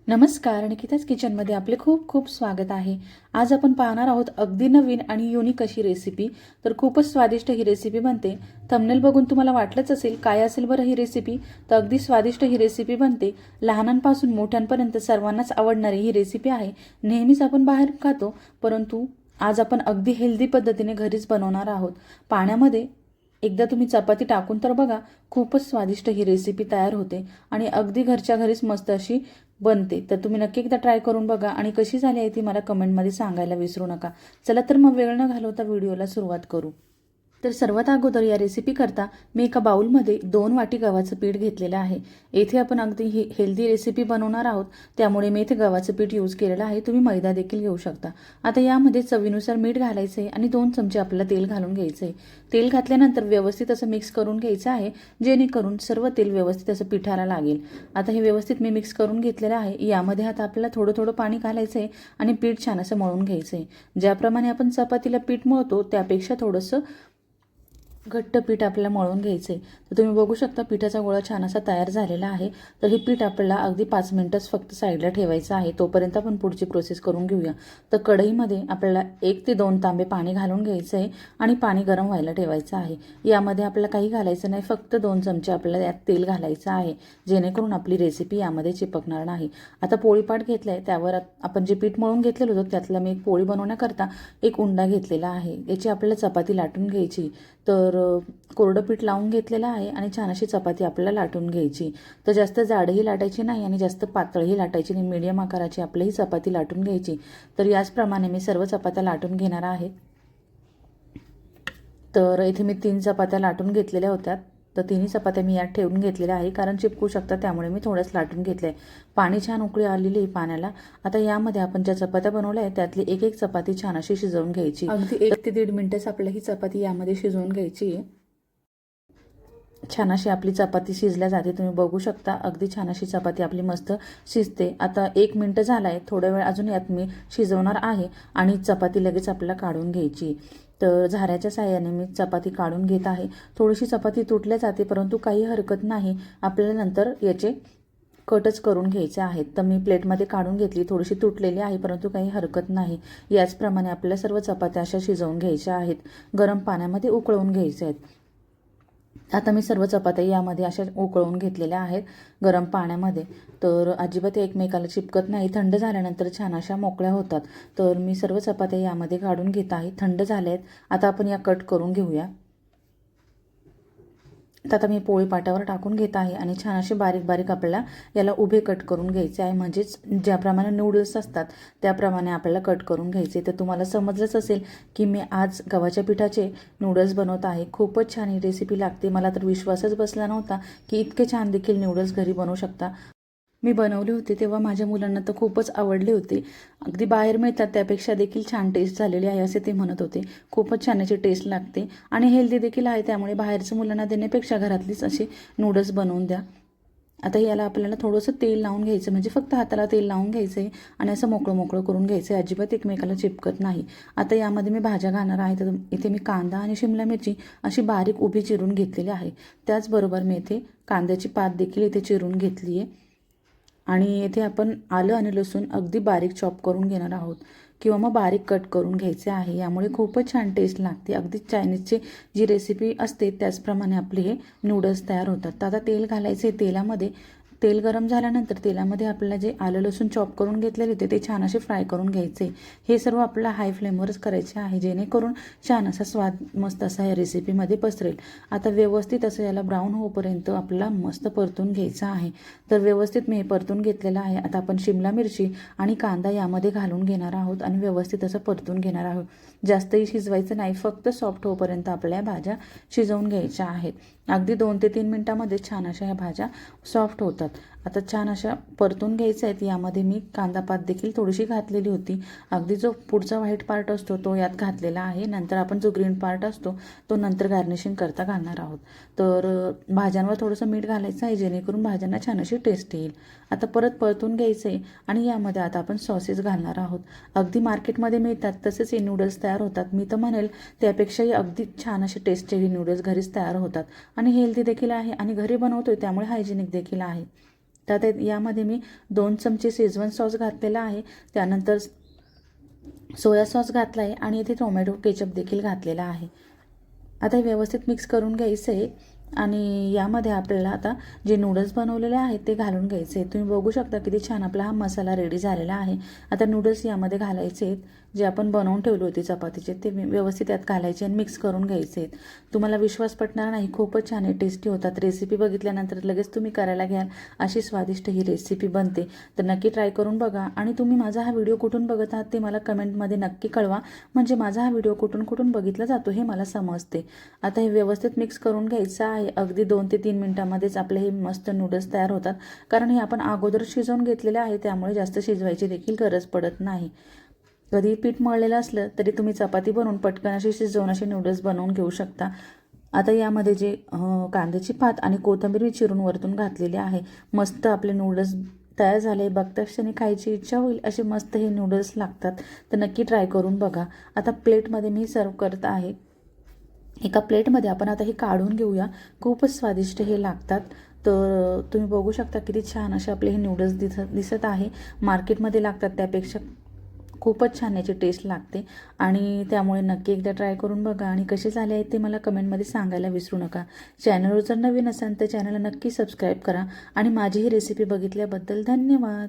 नमस्कार, निकिताच किचनमध्ये आपले खूप खूप स्वागत आहे. आज आपण पाहणार आहोत अगदी नवीन आणि युनिक अशी रेसिपी. तर खूपच स्वादिष्ट ही रेसिपी बनते. थंबनेल बघून तुम्हाला वाटलंच असेल काय असेल बरं ही रेसिपी. तर अगदी स्वादिष्ट ही रेसिपी बनते. लहानांपासून मोठ्यांपर्यंत सर्वांनाच आवडणारी ही रेसिपी आहे. नेहमीच आपण बाहेर खातो, परंतु आज आपण अगदी हेल्दी पद्धतीने घरीच बनवणार आहोत. पाण्यामध्ये एकदा तुम्ही चपाती टाकून तर बघा, खूपच स्वादिष्ट ही रेसिपी तयार होते आणि अगदी घरच्या घरीच मस्त अशी बनते. तर तुम्ही नक्की एकदा ट्राय करून बघा आणि कशी झाली आहे ती मला कमेंटमध्ये सांगायला विसरू नका. चला तर मग वेळ न घालवता व्हिडिओला सुरुवात करू. तर सर्वात अगोदर या रेसिपी करता मी एका बाउलमध्ये 2 वाटी गव्हाचं पीठ घेतलेलं आहे. येथे आपण अगदी हेल्दी रेसिपी बनवणार आहोत, त्यामुळे मी इथे गव्हाचं पीठ यूज केलेलं आहे. तुम्ही मैदा देखील घेऊ शकता. आता यामध्ये चवीनुसार मीठ घालायचं आहे आणि 2 चमचे आपल्याला तेल घालून घ्यायचं आहे. तेल घातल्यानंतर व्यवस्थित असं मिक्स करून घ्यायचं आहे, जेणेकरून सर्व तेल व्यवस्थित असं पिठाला लागेल. आता हे व्यवस्थित मी मिक्स करून घेतलेलं आहे. यामध्ये आता आपल्याला थोडं थोडं पाणी घालायचं आहे आणि पीठ छान असं मळून घ्यायचं आहे. ज्याप्रमाणे आपण चपातीला पीठ मळतो त्यापेक्षा थोडंसं घट्ट पीठ आपल्याला मळून घ्यायचं आहे. तर तुम्ही बघू शकता पिठाचा गोळा छान असा तयार झालेला आहे. तर हे पीठ आपल्याला अगदी 5 मिनिटच फक्त साईडला ठेवायचं आहे. तोपर्यंत आपण पुढची प्रोसेस करून घेऊया. तर कढईमध्ये आपल्याला 1 ते 2 तांबे पाणी घालून घ्यायचं आहे आणि पाणी गरम व्हायला ठेवायचं आहे. यामध्ये आपल्याला काही घालायचं नाही, फक्त 2 चमचे आपल्याला यात तेल घालायचं आहे, जेणेकरून आपली रेसिपी यामध्ये चिपकणार नाही. आता पोळीपाट घेतलाय, त्यावर आपण जे पीठ मळून घेतलेलं होतं त्यातला मी एक पोळी बनवण्याकरता एक उंडा घेतलेला आहे. याची आपल्याला चपाती लाटून घ्यायची. तर कोरडं पीठ लावून घेतलेलं आहे आणि छान अशी चपाती आपल्याला लाटून घ्यायची. तर जास्त जाडही लाटायची नाही आणि जास्त पातळही लाटायची नाही, मीडियम आकाराची आपली ही चपाती लाटून घ्यायची. तर याचप्रमाणे मी सर्व चपात्या लाटून घेणार आहे. तर इथे मी 3 चपात्या लाटून घेतलेल्या होत्या. तर तिन्ही चपात्या मी यात ठेवून घेतलेल्या आहे, कारण चिपकू शकतात, त्यामुळे मी थोडंच लाटून घेतलं आहे. पाणी छान उकळी आलेली आहे पाण्याला. आता यामध्ये आपण ज्या चपात्या बनवल्या आहेत त्यातली एक एक चपाती छान अशी शिजवून घ्यायची. अगदी 1 ते 1.5 मिनिटच आपल्याला ही चपाती यामध्ये शिजवून घ्यायची आहे. छान अशी आपली चपाती शिजल्या जाते. तुम्ही बघू शकता अगदी छान अशी चपाती आपली मस्त शिजते. आता 1 मिनिट झाला आहे. थोड्या वेळ अजून यात मी शिजवणार आहे आणि चपाती लगेच आपल्याला काढून घ्यायची. तर झाऱ्याच्या साहाय्याने मी चपाती काढून घेत आहे. थोडीशी चपाती तुटल्या जाते, परंतु काही हरकत नाही. आपल्याला नंतर याचे कटच करून घ्यायचे आहेत. तर मी प्लेटमध्ये काढून घेतली. थोडीशी तुटलेली आहे, परंतु काही हरकत नाही. याचप्रमाणे आपल्याला सर्व चपात्या अशा शिजवून घ्यायच्या आहेत. गरम पाण्यामध्ये उकळवून घ्यायचे आहेत. आता मी सर्व चपात्या यामध्ये अशा उकळून घेतलेल्या आहेत गरम पाण्यामध्ये. तर अजिबात एकमेकाला चिपकत नाही. थंड झाल्यानंतर छान अशा मोकळ्या होतात. तर मी सर्व चपात्या यामध्ये काढून घेत आहे. थंड झाल्या आहेत. आता आपण या कट करून घेऊया. तर आता मी पोळी पाटावर टाकून घेत आहे आणि छान असे बारीक बारीक आपल्याला याला उभे कट करून घ्यायचे आहे. म्हणजेच ज्याप्रमाणे नूडल्स असतात त्याप्रमाणे आपल्याला कट करून घ्यायचे. तर तुम्हाला समजलंच असेल की मी आज गव्हाच्या पिठाचे नूडल्स बनवत आहे. खूपच छान ही रेसिपी लागते. मला तर विश्वासच बसला नव्हता की इतके छान देखील नूडल्स घरी बनवू शकता. मी बनवले होते तेव्हा माझ्या मुलांना तर खूपच आवडले होते. अगदी बाहेर मिळतात त्यापेक्षा देखील छान टेस्ट झालेली आहे असे ते म्हणत होते. खूपच छान याची टेस्ट लागते आणि हेल्दी देखील आहे, त्यामुळे बाहेरचं मुलांना देण्यापेक्षा घरातलीच असे नूडल्स बनवून द्या. आता याला आपल्याला थोडंसं तेल लावून घ्यायचं, म्हणजे फक्त हाताला तेल लावून घ्यायचं आहे आणि असं मोकळं मोकळं करून घ्यायचं आहे. अजिबात एकमेकाला चिपकत नाही. आता यामध्ये मी भाज्या घालणार आहे. तर इथे मी कांदा आणि शिमला मिरची अशी बारीक उभी चिरून घेतलेली आहे. त्याचबरोबर मी इथे कांद्याची पात देखील इथे चिरून घेतली आहे आणि येथे आपण आलं आणि लसूण अगदी बारीक चॉप करून घेणार आहोत किंवा मग बारीक कट करून घ्यायचे आहे. यामुळे खूपच छान टेस्ट लागते. अगदी चायनीजची जी रेसिपी असते त्याचप्रमाणे आपले हे नूडल्स तयार होतात. तर आता तेल घालायचे. तेलामध्ये तेल गरम झाल्यानंतर तेलामध्ये आपल्याला जे आलं लसूण चॉप करून घेतलेले होते ते छान असे फ्राय करून घ्यायचे. हे सर्व आपल्याला हाय फ्लेमवरच करायचे आहे, जेणेकरून छान असा स्वाद मस्त असा या रेसिपीमध्ये पसरेल. आता व्यवस्थित असं याला ब्राऊन होईपर्यंत आपल्याला मस्त परतून घ्यायचं आहे. तर व्यवस्थित मी हे परतून घेतलेलं आहे. आता आपण शिमला मिरची आणि कांदा यामध्ये घालून घेणार आहोत आणि व्यवस्थित असं परतून घेणार आहोत. जास्तही शिजवायचं नाही, फक्त सॉफ्ट होईपर्यंत आपल्या भाज्या शिजवून घ्यायच्या आहेत. अगदी 2 ते 3 मिनिटांमध्ये छान अशा ह्या भाज्या सॉफ्ट होतात. आता छान अशा परतून घ्यायच्या आहेत. यामध्ये मी कांदा पात देखील थोडीशी घातलेली होती. अगदी जो पुढचा व्हाईट पार्ट असतो तो यात घातलेला आहे. नंतर आपण जो ग्रीन पार्ट असतो तो नंतर गार्निशिंग करता घालणार आहोत. तर भाज्यांवर थोडंसं मीठ घालायचं आहे, जेणेकरून भाज्यांना छान अशी टेस्ट येईल. आता परत परतून घ्यायचं आहे आणि यामध्ये आता आपण सॉसेस घालणार आहोत. अगदी मार्केटमध्ये मिळतात तसेच हे नूडल्स तयार होतात. मी तर म्हणेल त्यापेक्षाही अगदी छान असे टेस्टी हे नूडल्स घरीच तयार होतात आणि हेल्दी देखील आहे आणि घरी बनवतोय त्यामुळे हायजेनिक देखील आहे. तर यामध्ये मी 2 चमचे शेजवान सॉस घातलेला आहे, त्यानंतर सोया सॉस घातला आहे आणि इथे टोमॅटो केचप देखील घातलेला आहे. आता हे व्यवस्थित मिक्स करून घ्यायचं आहे आणि यामध्ये आपल्याला आता जे नूडल्स बनवलेले आहेत ते घालून घ्यायचे आहेत. तुम्ही बघू शकता किती छान आपला हा मसाला रेडी झालेला आहे. आता नूडल्स यामध्ये घालायचे आहेत, जे आपण बनवून ठेवले होते चपातीचे ते व्यवस्थित यात घालायचे आणि मिक्स करून घ्यायचे आहेत. तुम्हाला विश्वास पटणार नाही, खूपच छान आहे, टेस्टी होतात. रेसिपी बघितल्यानंतर लगेच तुम्ही करायला घ्याल अशी स्वादिष्ट ही रेसिपी बनते. तर नक्की ट्राय करून बघा आणि तुम्ही माझा हा व्हिडिओ कुठून बघत आहात ते मला कमेंटमध्ये नक्की कळवा, म्हणजे माझा हा व्हिडिओ कुठून कुठून बघितला जातो हे मला समजते. आता हे व्यवस्थित मिक्स करून घ्यायचं आहे. अगदी 2 ते 3 मिनिटांमध्येच आपले हे मस्त नूडल्स तयार होतात, कारण हे आपण अगोदर शिजवून घेतलेले आहे, त्यामुळे जास्त शिजवायची देखील गरज पडत नाही. कधी पीठ मळलेलं असलं तरी तुम्ही चपाती बनवून पटकन अशी शिजवून असे नूडल्स बनवून घेऊ शकता. आता यामध्ये जे कांद्याची पात आणि कोथिंबीर चिरून वरतून घातलेली आहे. मस्त आपले नूडल्स तयार झाले, बघता क्षणी खायची इच्छा होईल असे मस्त हे नूडल्स लागतात. तर नक्की ट्राय करून बघा. आता प्लेटमध्ये मी सर्व करत आहे. एका प्लेटमध्ये आपण आता हे काढून घेऊया. खूपच स्वादिष्ट हे लागतात. तर तुम्ही बघू शकता किती छान असे आपले हे नूडल्स दिसत आहे. मार्केटमध्ये लागतात त्यापेक्षा खूपच छान याची टेस्ट लागते आणि त्यामुळे नक्की एकदा ट्राय करून बघा आणि कसे झाले आहेत ते मला कमेंटमध्ये सांगायला विसरू नका. चॅनलवर जर नवीन असाल तर चॅनलला नक्की सबस्क्राईब करा आणि माझी ही रेसिपी बघितल्याबद्दल धन्यवाद.